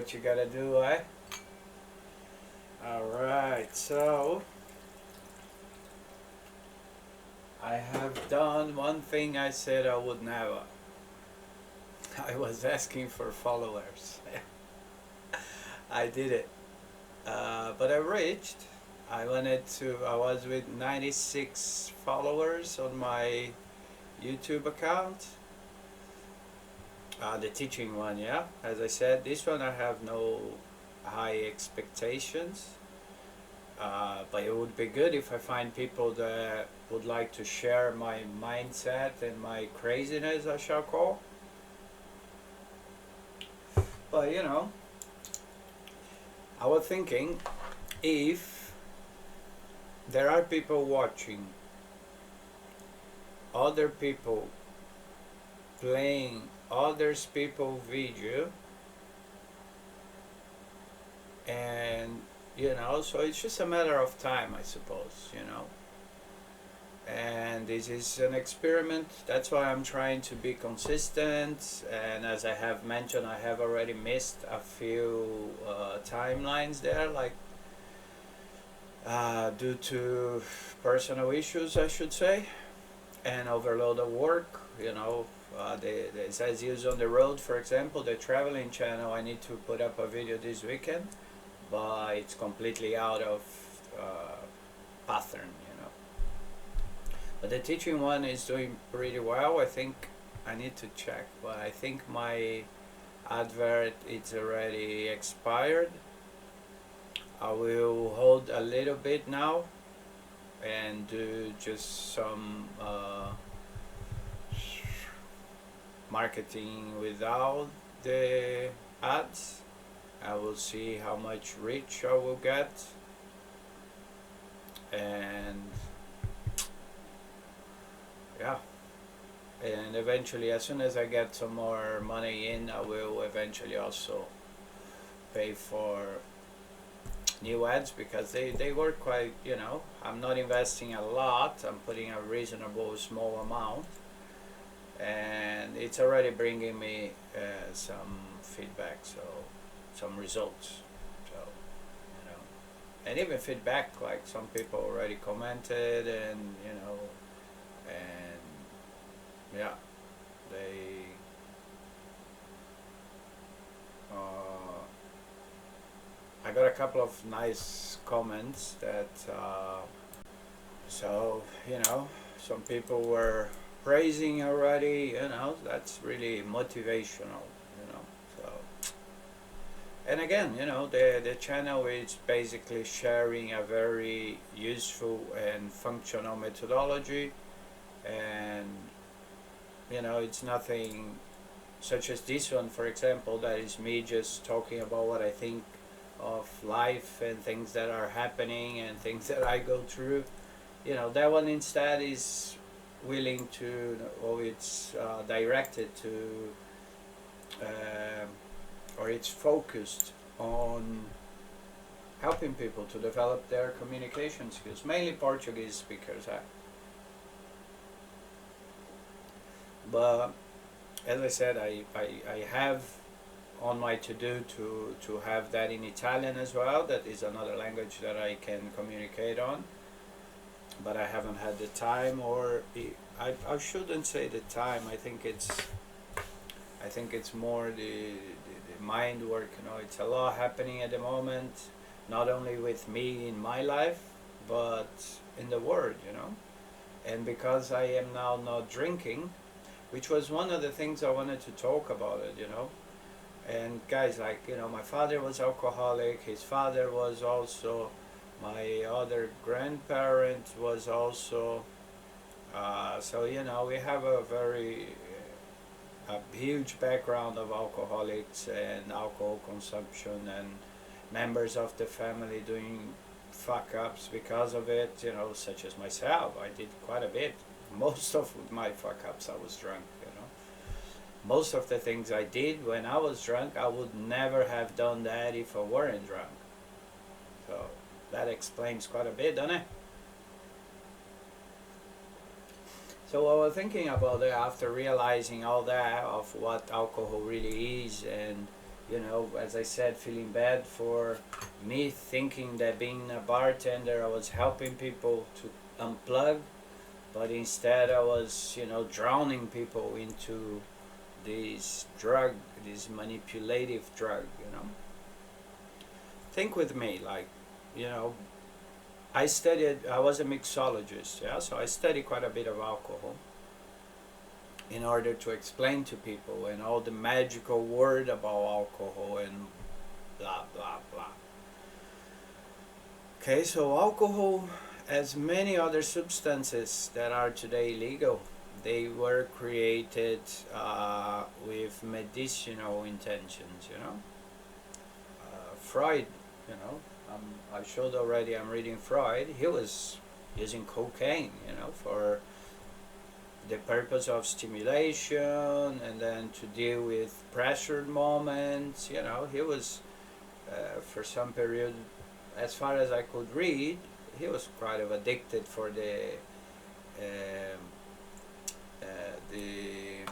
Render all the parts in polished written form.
what you gotta do, eh? Alright, so I have done one thing I said I would never. I was asking for followers. I did it. But I reached. I was with 96 followers on my YouTube account. The teaching one, yeah. As I said, this one I have no high expectations. But it would be good if I find people that would like to share my mindset and my craziness, I shall call. But I was thinking, if there are people watching other people playing others people video, and so it's just a matter of time, I suppose, and this is an experiment. That's why I'm trying to be consistent, and as I have mentioned, I have already missed a few timelines there, like due to personal issues, I should say, and overload of work. It says use on the road, for example, the traveling channel. I need to put up a video this weekend, but it's completely out of pattern. But the teaching one is doing pretty well. I think I need to check, but I think my advert is already expired. I will hold a little bit now and do just some marketing without the ads. I will see how much reach I will get, and yeah, and eventually, as soon as I get some more money in, I will eventually also pay for new ads, because they work quite, I'm not investing a lot, I'm putting a reasonable small amount, and it's already bringing me some feedback, so some results, so and even feedback, like some people already commented, and and yeah, they I got a couple of nice comments that so some people were praising already, that's really motivational, so. And again, the channel is basically sharing a very useful and functional methodology, and it's nothing such as this one, for example, that is me just talking about what I think of life and things that are happening and things that I go through. That one instead is willing to, or it's directed to, or it's focused on helping people to develop their communication skills, mainly Portuguese speakers. But as I said, I have on my to-do to have that in Italian as well. That is another language that I can communicate on, but I haven't had the time, or I shouldn't say the time. I think it's more the mind work. It's a lot happening at the moment, not only with me in my life, but in the world. And because I am now not drinking, which was one of the things I wanted to talk about it. And guys, my father was alcoholic, his father was also, my other grandparent was also, so we have a huge background of alcoholics and alcohol consumption, and members of the family doing fuck ups because of it, such as myself. I did quite a bit. Most of my fuck ups, I was drunk. Most of the things I did when I was drunk, I would never have done that if I weren't drunk. So that explains quite a bit, doesn't it? So I was thinking about it after realizing all that, of what alcohol really is, and you know, as I said, feeling bad for me, thinking that being a bartender I was helping people to unplug, but instead I was, you know, drowning people into this drug, this manipulative drug, you know. Think with me, like, you know, I was a mixologist, yeah, so I studied quite a bit of alcohol in order to explain to people and all the magical word about alcohol and blah blah blah. Okay, so alcohol, as many other substances that are today illegal, they were created with medicinal intentions, you know. Freud, you know, I showed already, I'm reading Freud, he was using cocaine, you know, for the purpose of stimulation and then to deal with pressured moments, you know. He was, for some period, as far as I could read, he was kind of addicted for um, the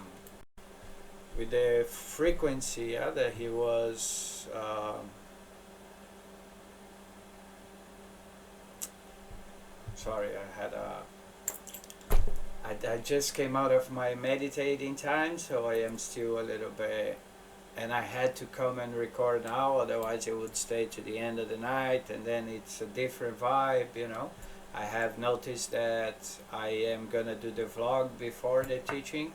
with the frequency, yeah, that he was sorry, I just came out of my meditating time, so I am still a little bit, and I had to come and record now, otherwise it would stay to the end of the night, and then it's a different vibe, you know. I have noticed that I am gonna do the vlog before the teaching,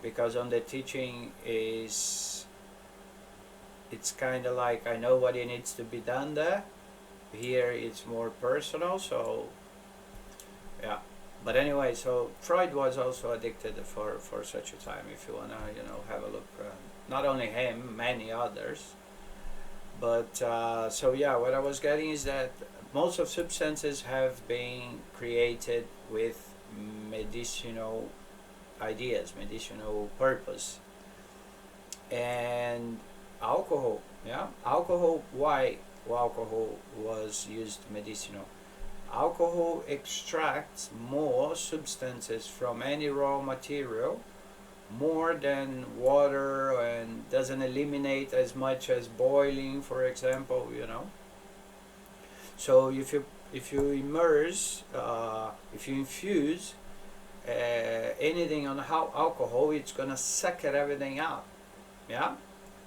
because on the teaching it's kind of like I know what it needs to be done there. Here it's more personal, so yeah. But anyway, so Freud was also addicted for such a time, if you wanna, you know, have a look. Not only him, many others. But so yeah, what I was getting is that most of substances have been created with medicinal ideas, medicinal purpose. And alcohol, yeah, alcohol, why alcohol was used medicinal? Alcohol extracts more substances from any raw material, more than water, and doesn't eliminate as much as boiling, for example, you know. So if you immerse, if you infuse anything on alcohol, it's gonna suck everything out. Yeah,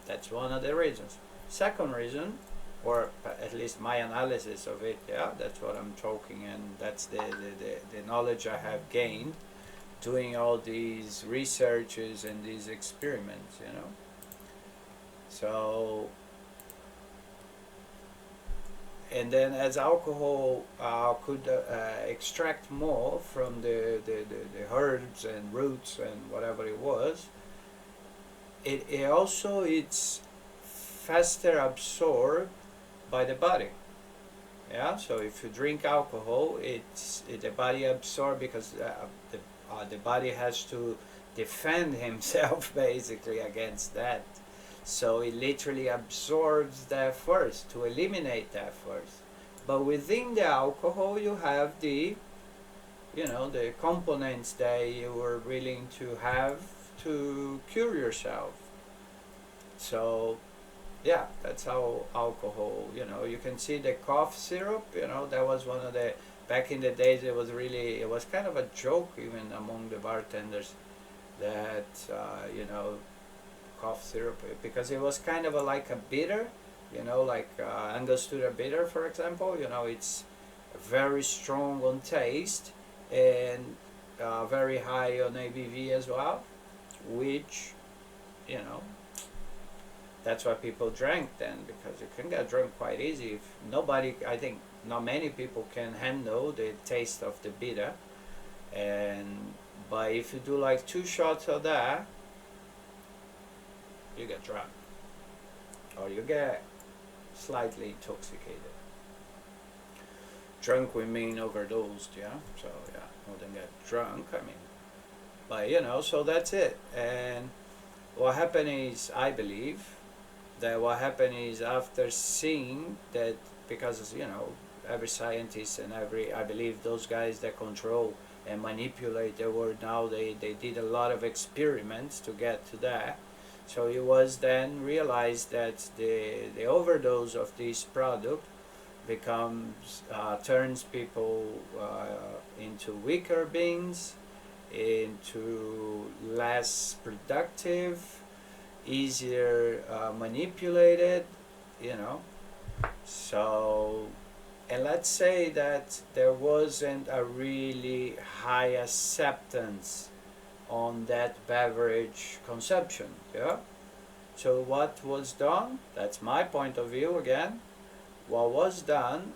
that's one of the reasons. Second reason, or at least my analysis of it, yeah, that's what I'm talking, and that's the knowledge I have gained doing all these researches and these experiments, you know. So, and then as alcohol could extract more from the herbs and roots and whatever it was, it also it's faster absorbed by the body. Yeah, so if you drink alcohol, the body absorbs, because the body has to defend himself basically against that. So it literally absorbs that first, to eliminate that first. But within the alcohol you have the, you know, the components that you were willing to have to cure yourself. So yeah, that's how alcohol, you know, you can see the cough syrup, you know, that was one of the, back in the days it was kind of a joke even among the bartenders that, you know, cough syrup, because it was kind of like a bitter, you know, like Angostura bitter, for example, you know, it's very strong on taste and very high on ABV as well, which, you know, that's why people drank then, because you can get drunk quite easy. If nobody, I think not many people can handle the taste of the bitter, and but if you do like 2 shots of that, you get drunk, or you get slightly intoxicated. Drunk we mean overdosed, yeah. So yeah, more than get drunk, I mean. But you know, so that's it. And what happened is, I believe that what happened is, after seeing that, because you know, every scientist and every, I believe those guys that control and manipulate the world now, they did a lot of experiments to get to that. So it was then realized that the overdose of this product becomes turns people into weaker beings, into less productive, easier manipulated, you know. So, and let's say that there wasn't a really high acceptance on that beverage consumption, yeah. So what was done, that's my point of view again, what was done,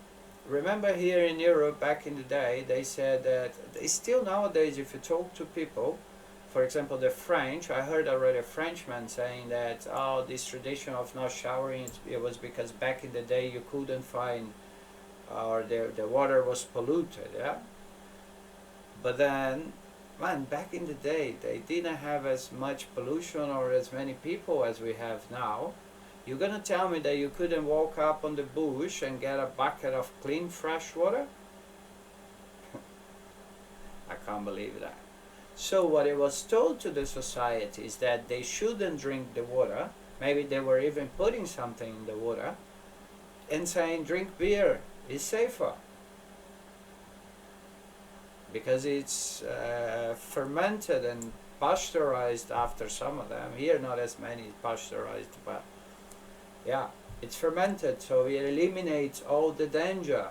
remember here in Europe back in the day, they said that, they still nowadays, if you talk to people, for example the French, I heard already a Frenchman saying that, oh, this tradition of not showering, it was because back in the day you couldn't find, or the water was polluted, yeah. But then, man, back in the day they didn't have as much pollution or as many people as we have now. You're gonna tell me that you couldn't walk up on the bush and get a bucket of clean fresh water? I can't believe that. So what it was told to the society is that they shouldn't drink the water. Maybe they were even putting something in the water and saying drink beer, it's safer because it's fermented and pasteurized after some of them. Here not as many pasteurized, but yeah, it's fermented, so it eliminates all the danger.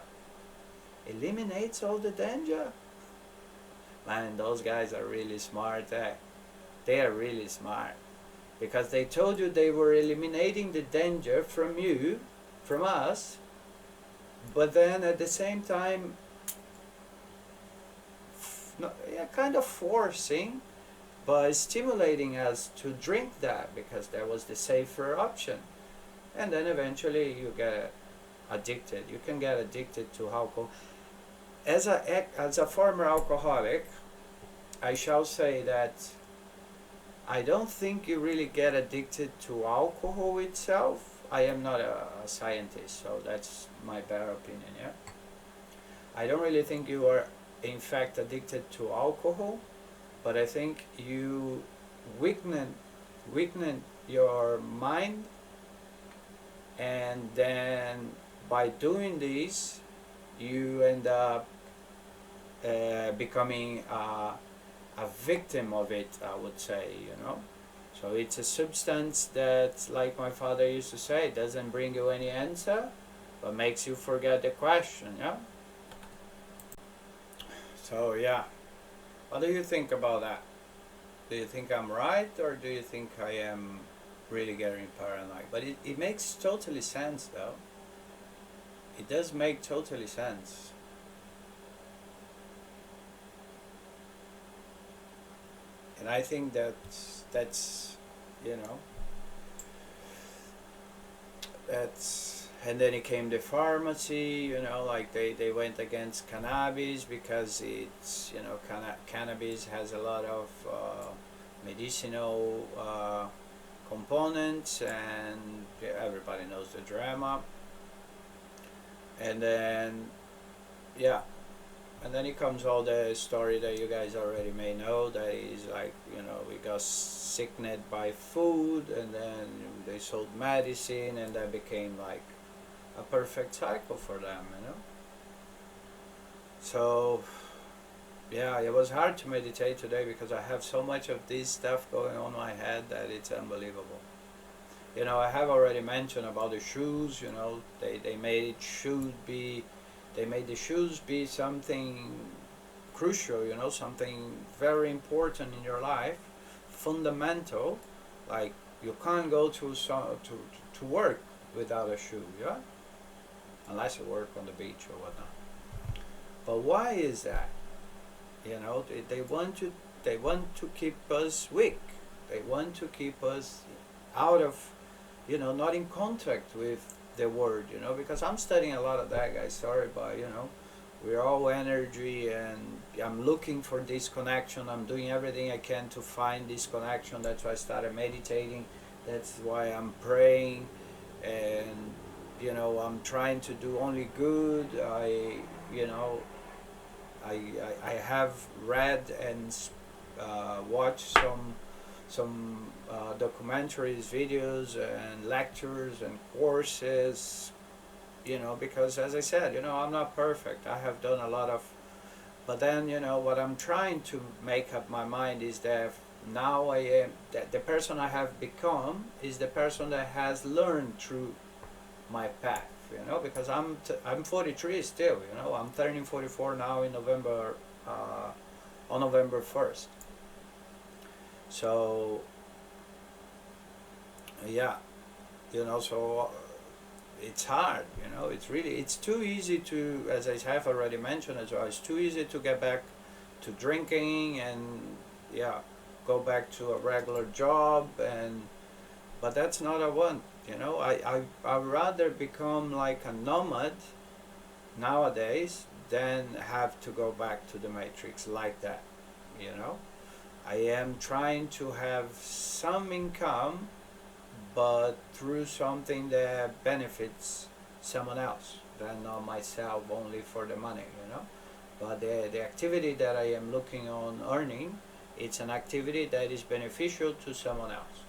Eliminates all the danger? Man, those guys are really smart, eh? They are really smart. Because they told you they were eliminating the danger from you, from us, but then at the same time, kind of forcing, but stimulating us to drink that because that was the safer option. And then eventually you get addicted. You can get addicted to alcohol. As a former alcoholic, I shall say that I don't think you really get addicted to alcohol itself. I am not a scientist, so that's my better opinion, yeah? I don't really think you are in fact addicted to alcohol, but I think you weaken your mind, and then by doing this you end up becoming a victim of it, I would say, you know. So it's a substance that, like my father used to say, doesn't bring you any answer, but makes you forget the question, yeah. So yeah, what do you think about that? Do you think I'm right, or do you think I am really getting paranoid? But it makes totally sense, though. It does make totally sense. And I think that's you know, that's, and then it came the pharmacy, you know, like they went against cannabis because it's, you know, cannabis has a lot of medicinal components, and everybody knows the drama. And then yeah, and then it comes all the story that you guys already may know, that is like, you know, we got sickened by food, and then they sold medicine, and that became like a perfect cycle for them, you know. So yeah, it was hard to meditate today because I have so much of this stuff going on in my head that it's unbelievable. You know, I have already mentioned about the shoes, you know, they made the shoes be something crucial, you know, something very important in your life, fundamental. Like you can't go to work without a shoe, yeah, unless you work on the beach or whatnot. But why is that? You know, they want to keep us weak. They want to keep us out of, you know, not in contact with the word, you know, because I'm studying a lot of that, guys. Sorry, but you know, we're all energy, and I'm looking for this connection. I'm doing everything I can to find this connection. That's why I started meditating. That's why I'm praying, and you know, I'm trying to do only good. You know, I have read and watched some documentaries, videos, and lectures and courses. Because as I said, I'm not perfect. I have done a lot of, but then what I'm trying to make up my mind is that now I am that the person I have become is the person that has learned through my path. Because I'm 43 still. I'm turning 44 now in November, on November 1st. So yeah, so it's hard. It's too easy to, as I have already mentioned as well, it's too easy to get back to drinking and yeah, go back to a regular job, but that's not what I want. I'd rather become like a nomad nowadays than have to go back to the matrix like that. you know I am trying to have some income, but through something that benefits someone else, than not myself only for the money. But the activity that I am looking on earning, it's an activity that is beneficial to someone else,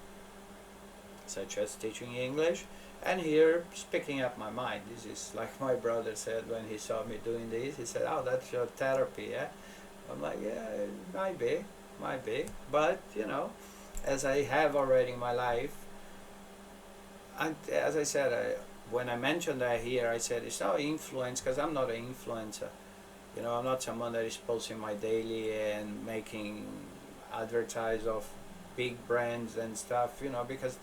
such as teaching English, and here speaking up my mind. This is like my brother said when he saw me doing this. He said, "Oh, that's your therapy, yeah?" I'm like, "Yeah, it might be, but as I have already in my life." And as I said, when I mentioned that here, I said it's not influence, because I'm not an influencer. I'm not someone that is posting my daily and making advertise of big brands and stuff. Because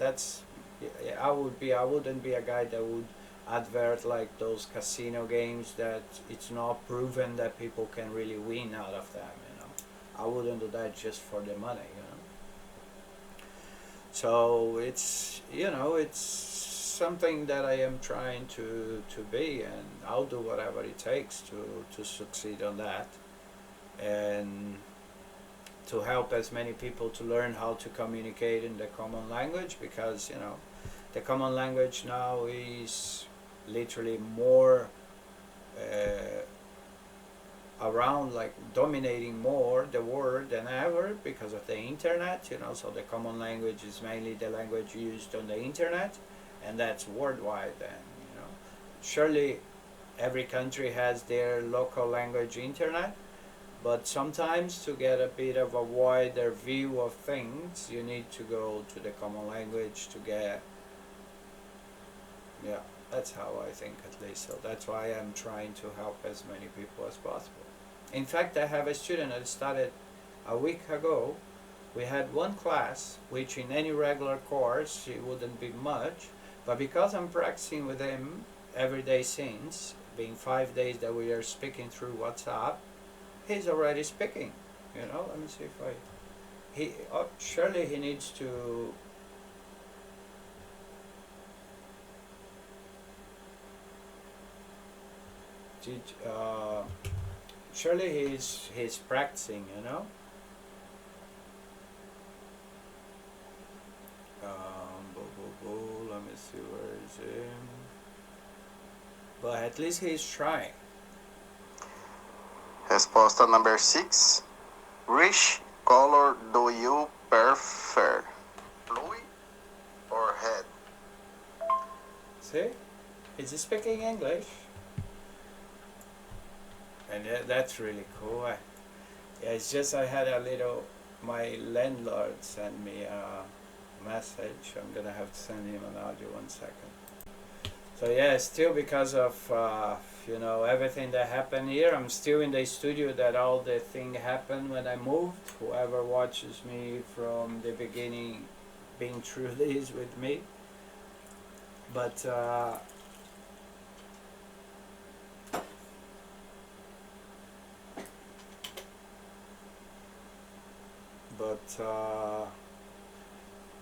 I wouldn't be a guy that would advert like those casino games that it's not proven that people can really win out of them. I wouldn't do that just for the money. So it's something that I am trying to be, and I'll do whatever it takes to succeed on that, and to help as many people to learn how to communicate in the common language, because the common language now is literally more around, like dominating more the world than ever because of the internet. So the common language is mainly the language used on the internet, and that's worldwide. And surely every country has their local language internet, but sometimes to get a bit of a wider view of things, you need to go to the common language to get, yeah, that's how I think, at least. So that's why I'm trying to help as many people as possible. In fact, I have a student that started a week ago. We had one class, which in any regular course it wouldn't be much, but because I'm practicing with him every day since, being 5 days that we are speaking through WhatsApp, he's already speaking. Let me see if surely he needs to teach. Surely he's practicing. Let me see, where is him? But at least he's trying. Resposta number 6. Which color do you prefer? Blue or red? See? He's speaking English. And that's really cool. Yeah, it's just I had my landlord sent me a message. I'm gonna have to send him an audio, 1 second. So yeah, still because of everything that happened here, I'm still in the studio that all the thing happened when I moved. Whoever watches me from the beginning, being through this with me, but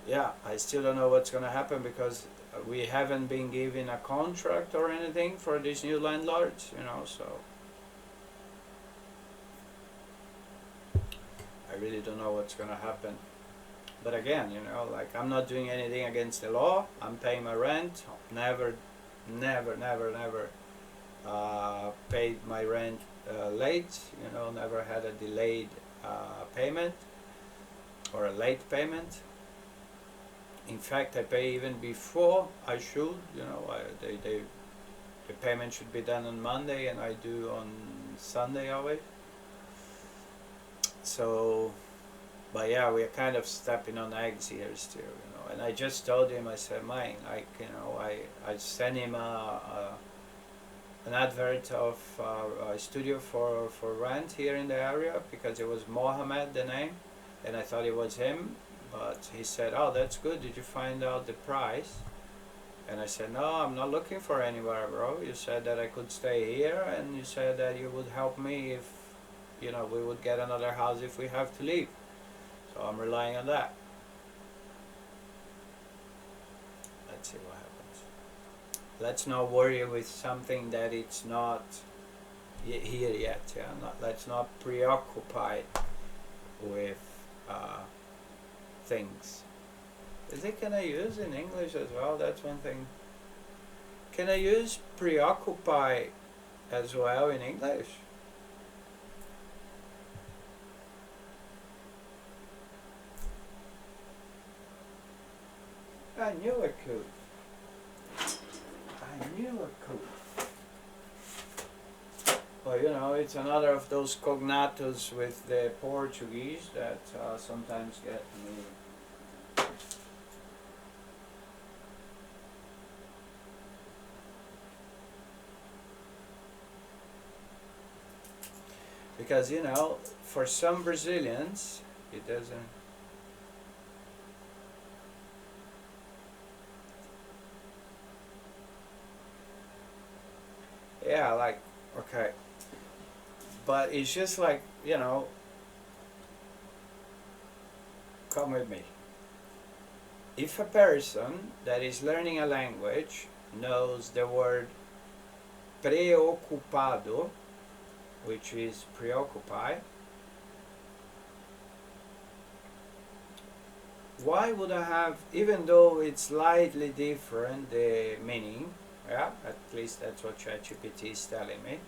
yeah, I still don't know what's gonna happen, because we haven't been given a contract or anything for these new landlords. So I really don't know what's gonna happen. But again, like, I'm not doing anything against the law. I'm paying my rent. Never paid my rent late. Never had a delayed payment or a late payment. In fact, I pay even before I should. The payment should be done on Monday, and I do on Sunday always. So, but yeah, we're kind of stepping on eggs here still. And I just told him, I said, mine, I sent him an advert of a studio for rent here in the area, because it was Mohammed, the name, and I thought it was him. But he said, oh, that's good, did you find out the price? And I said, no, I'm not looking for anywhere, bro. You said that I could stay here, and you said that you would help me if, we would get another house if we have to leave. So I'm relying on that. Let's see what happens. Let's not worry with something that it's not here yet. Yeah, let's not preoccupy with things. Can I use in English as well? That's one thing. Can I use preoccupy as well in English? I knew I could. Well, it's another of those cognatos with the Portuguese that sometimes get me. Because, for some Brazilians, it doesn't. Yeah, okay. But it's just come with me. If a person that is learning a language knows the word preocupado, which is preoccupy, why would I have, even though it's slightly different, the meaning, yeah, at least that's what ChatGPT is telling me,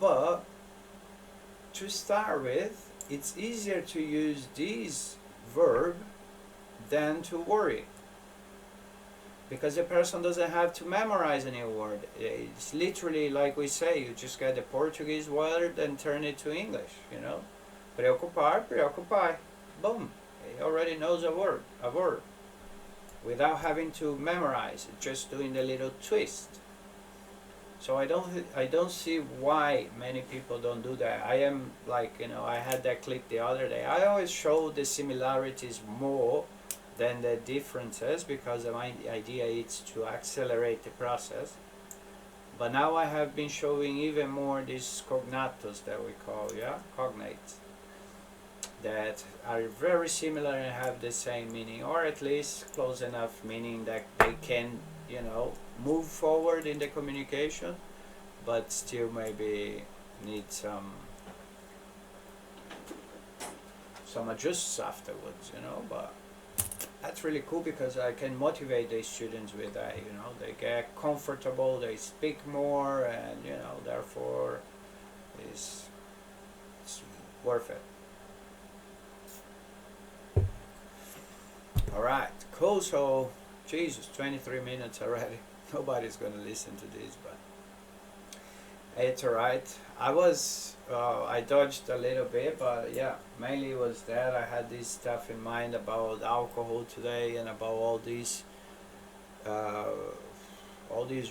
but to start with, it's easier to use this verb than to worry, because the person doesn't have to memorize any word. It's literally like we say, you just get the Portuguese word and turn it to English, preocupar, boom, he already knows a verb, without having to memorize it, just doing the little twist. So I don't see why many people don't do that. I am I had that clip the other day. I always show the similarities more than the differences, because my idea is to accelerate the process. But now I have been showing even more these cognatos that we call, cognates, that are very similar and have the same meaning, or at least close enough meaning that they can, move forward in the communication, but still maybe need some adjusts afterwards, but that's really cool, because I can motivate the students with that. They get comfortable, they speak more, and therefore it's worth it. Alright, cool. So Jesus, 23 minutes already. Nobody's gonna listen to this, but it's alright. I dodged a little bit, but yeah, mainly was that I had this stuff in mind about alcohol today, and about all these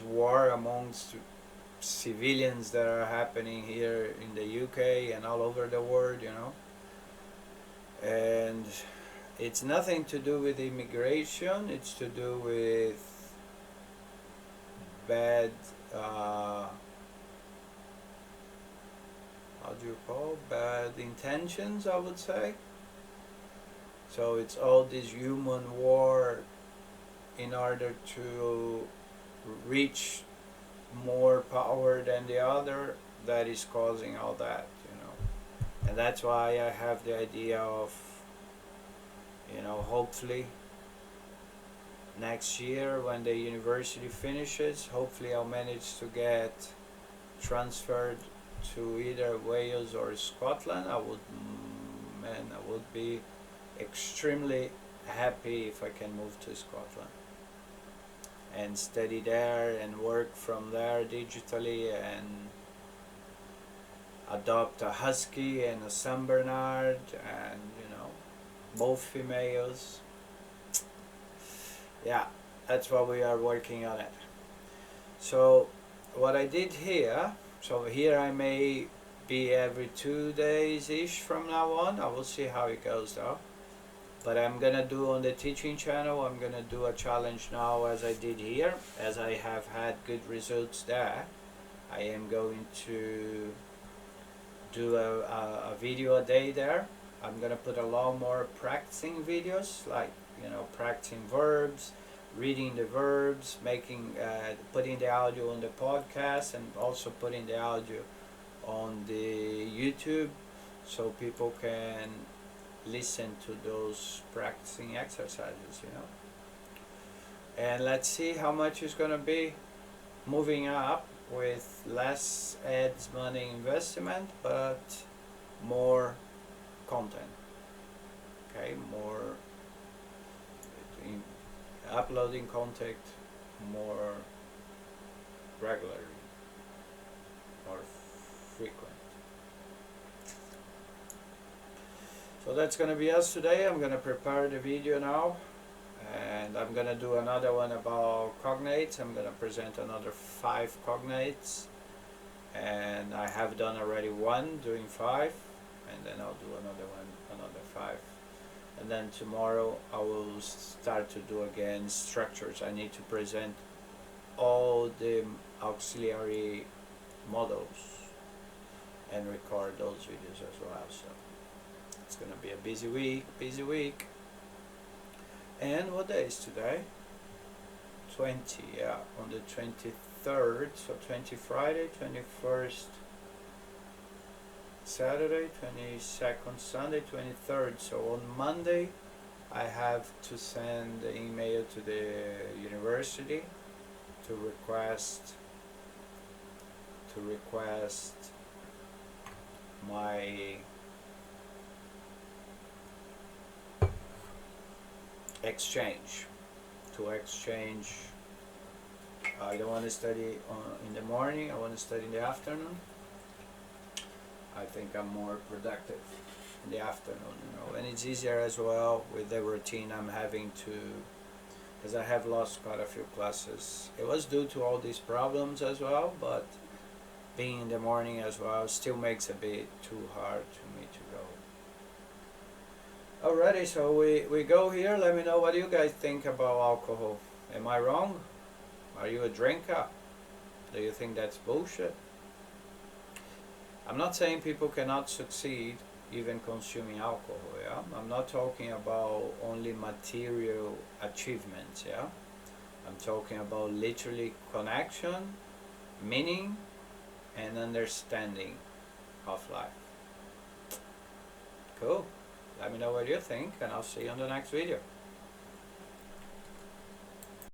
war amongst civilians that are happening here in the UK and all over the world, and it's nothing to do with immigration. It's to do with bad bad intentions, I would say. So it's all this human war in order to reach more power than the other that is causing all that, and that's why I have the idea of, hopefully next year when the university finishes, hopefully I'll manage to get transferred to either Wales or Scotland. I would be extremely happy if I can move to Scotland and study there and work from there digitally and adopt a husky and a Saint Bernard, and both females. Yeah, that's what we are working on it. So what I did here, so here I may be every 2 days ish from now on. I will see how it goes though. But I'm gonna do on the teaching channel, I'm gonna do a challenge now as I did here, as I have had good results there. I am going to do a video a day there. I'm gonna put a lot more practicing videos, like practicing verbs, reading the verbs, putting the audio on the podcast, and also putting the audio on the YouTube, so people can listen to those practicing exercises. And let's see how much is gonna be moving up with less ads money investment, but more content. Okay, more uploading content more regularly, more frequent. So that's gonna be us today. I'm gonna prepare the video now, and I'm gonna do another one about cognates. I'm gonna present another 5 cognates, and I have done already one doing 5, and then I'll do another 5, and then tomorrow I will start to do again structures. I need to present all the auxiliary models and record those videos as well. So it's gonna be a busy week. And what day is today? 20, yeah, on the 23rd, so 20 Friday, 21st Saturday, 22nd Sunday, 23rd. So on Monday I have to send the email to the university to request my exchange. I don't want to study in the morning, I want to study in the afternoon. I think I'm more productive in the afternoon, and it's easier as well with the routine I'm having to, because I have lost quite a few classes. It was due to all these problems as well, but being in the morning as well still makes it a bit too hard to me to go. Alrighty, so we go here. Let me know what you guys think about alcohol. Am I wrong? Are you a drinker? Do you think that's bullshit? I'm not saying people cannot succeed even consuming alcohol, yeah? I'm not talking about only material achievements, yeah? I'm talking about literally connection, meaning, and understanding of life. Cool. Let me know what you think, and I'll see you on the next video.